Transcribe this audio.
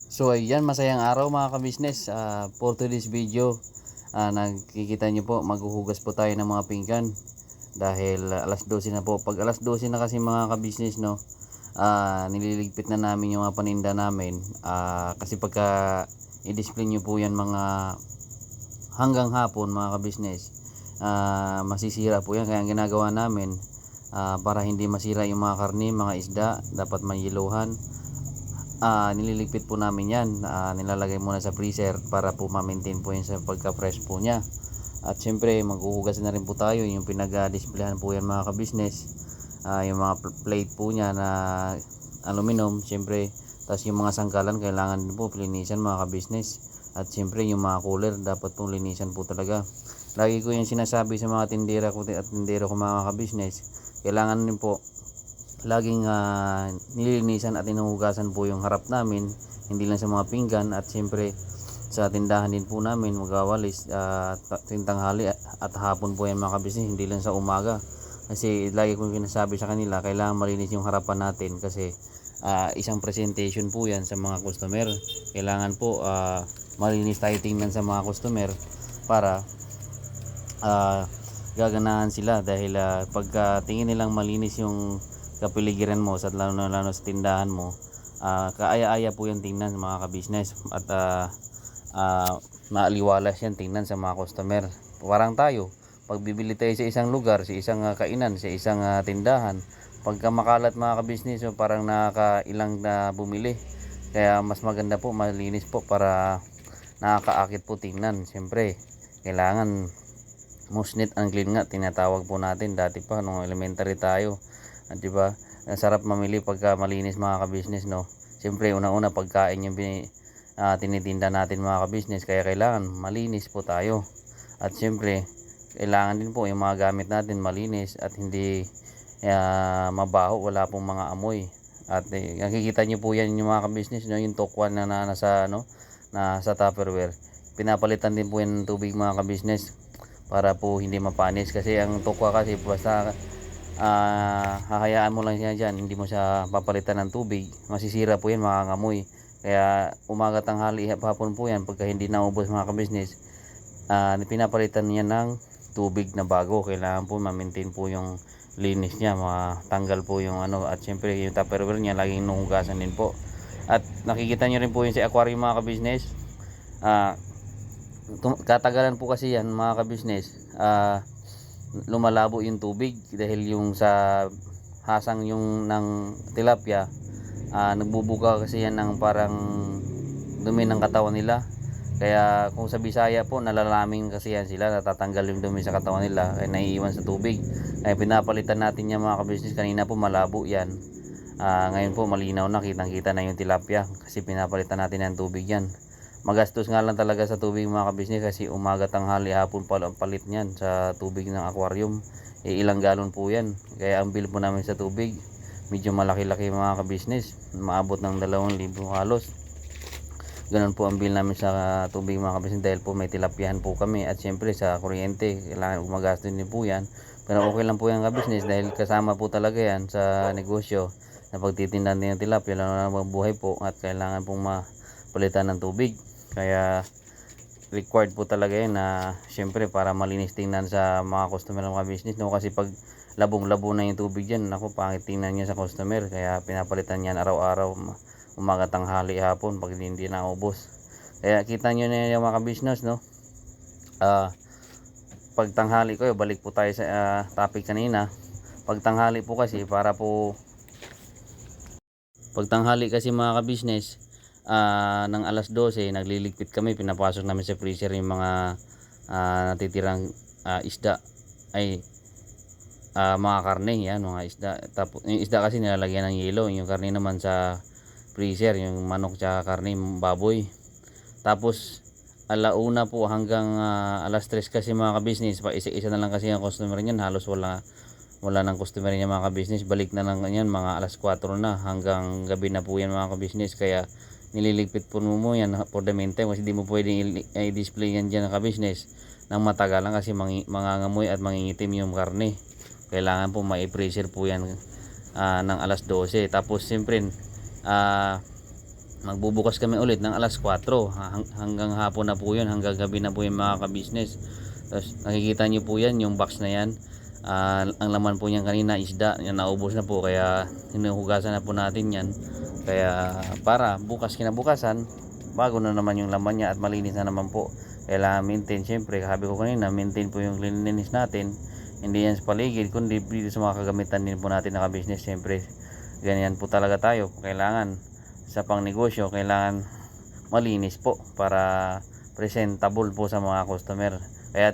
So ayan, masayang araw mga ka-business. For today's video, nakikita nyo po, maghuhugas po tayo ng mga pinggan. Dahil alas 12 na po. Pag alas 12 na kasi mga ka-business, no, nililigpit na namin yung mga paninda namin. Kasi pagka i-display nyo po yan mga hanggang hapon mga ka-business, masisira po yan. Kaya ang ginagawa namin, para hindi masira yung mga karne, mga isda, dapat mayiluhan. Nililigpit po namin yan, nilalagay muna sa freezer para po ma-maintain po yan sa pagka-fresh po niya. At syempre maghuhugas na rin po tayo, yung pinag-displayhan po yan mga ka-business, yung mga plate po niya na aluminum syempre. Tapos yung mga sangkalan kailangan din po linisan mga ka-business. At syempre yung mga cooler dapat po linisan po talaga. Lagi ko yung sinasabi sa mga tindera ko at tindero ko mga ka-business, kailangan din po laging nililinisan at inuhugasan po yung harap namin, hindi lang sa mga pinggan. At siyempre sa tindahan din po namin magawalis tanghali at hapon po yan mga kabisnes, hindi lang sa umaga. Kasi lagi kong sinasabi sa kanila, kailangan malinis yung harapan natin kasi isang presentation po yan sa mga customer. Kailangan po malinis tayo tingnan sa mga customer para gaganahan sila. Dahil pagka tingin nilang malinis yung kapiligiran mo, sa lalo sa tindahan mo, kaaya-aya po yung tingnan mga ka-business. At maaliwalas yan tingnan sa mga customer. Parang tayo, pag bibili tayo sa isang lugar, sa isang kainan, sa isang tindahan, pagka makalat mga ka-business, parang nakakailang na bumili. Kaya mas maganda po malinis po para nakakaakit po tingnan. Siyempre kailangan most neat and clean nga tinatawag po natin dati pa nung elementary tayo. At di ba, ang sarap mamili pagka malinis mga ka-business, no. Siyempre una-una pagkain yung tinitinda natin mga ka-business, kaya kailangan malinis po tayo. At siyempre kailangan din po yung mga gamit natin malinis at hindi mabaho, wala pong mga amoy. At nakikita nyo po yan yung mga ka-business, no, yung tokwan na nasa nasa Tupperware, pinapalitan din po yan ng tubig mga ka-business para po hindi mapanis. Kasi ang tokwa kasi basta hahayaan mo lang siya dyan, hindi mo siya papalitan ng tubig, masisira po yan, makangamoy. Kaya umaga, tanghali, hapon po yan, pagka hindi naubos mga ka-business, pinapalitan niya ng tubig na bago. Kailangan po ma-maintain po yung linis niya, matanggal po yung ano. At syempre yung Tupperware niya laging inuhugasan din po. At nakikita nyo rin po yung sa aquarium mga ka-business, katagalan po kasi yan mga ka-business, lumalabo yung tubig dahil yung sa hasang yung ng tilapia, nagbubuka kasi yan ng parang dumi ng katawan nila. Kaya kung sa Bisaya po, nalalaming kasi yan sila, natatanggal yung dumi sa katawan nila, ay naiiwan sa tubig. Kaya pinapalitan natin yan mga ka-business. Kanina po malabo yan, ngayon po malinaw na, kitang kita na yung tilapia kasi pinapalitan natin ng tubig yan. Magastos nga lang talaga sa tubig mga ka-business, kasi umaga, tanghali, hapon pala ang palit niyan sa tubig ng aquarium. Ilang galon po yan. Kaya ang bill po namin sa tubig medyo malaki-laki mga ka-business, maabot ng 2,000 halos. Ganun po ang bill namin sa tubig mga ka-business, dahil po may tilapyahan po kami. At syempre sa kuryente, kailangan magastos din po yan. Pero okay lang po yan ka-business, dahil kasama po talaga yan sa negosyo na pagtitinda din ng tilapia, lalo na mabuhay po at kailangan pong mapalitan ng tubig. Kaya required po talaga yan na syempre para malinis tingnan sa mga customer ng mga business, no. Kasi pag labong-labo na yung tubig dyan, ako, pangit tingnan niya sa customer. Kaya pinapalitan yan araw-araw, umaga, tanghali, hapon, pag hindi naubos. Kaya kita nyo na yung mga business, no. Pag tanghali ko, balik po tayo sa topic kanina. Pag tanghali po kasi, pag tanghali kasi mga ka-business, ng alas 12 nagliligpit kami, pinapasok namin sa freezer yung mga natitirang isda, ay mga karne yan, mga isda. Tapos yung isda kasi nilalagyan ng yelo, yung karne naman sa freezer, yung manok tsaka karne baboy. Tapos alauna po hanggang alas 3 kasi mga ka-business, pa isa-isa na lang kasi yung customer niyan, halos wala ng customer niya mga ka-business. Balik na lang yan mga alas 4 na, hanggang gabi na po yan mga ka-business. Kaya nililigpit po mo yan for the meantime, kasi di mo pwedeng i-display yan dyan ka-business nang matagalan, kasi mangangamoy at mangingitim yung karne. Kailangan po mai-freezer po yan ng alas 12. Tapos siyempre magbubukas kami ulit ng alas 4 hanggang hapon na po yun, hanggang gabi na po yung mga ka-business. Tapos nakikita nyo po yan, yung box na yan, ang laman po niyan kanina isda, yan naubos na po, kaya hinuhugasan na po natin yan. Kaya para bukas kinabukasan bago na naman yung laman niya at malinis na naman po. Kailangan maintain, syempre sabi ko kanina, maintain po yung cleanliness natin, hindi yan sa paligid kundi dito sa mga kagamitan din po natin na ka-business. Syempre ganyan po talaga tayo, kailangan sa pang negosyo kailangan malinis po para presentable po sa mga customer. Kaya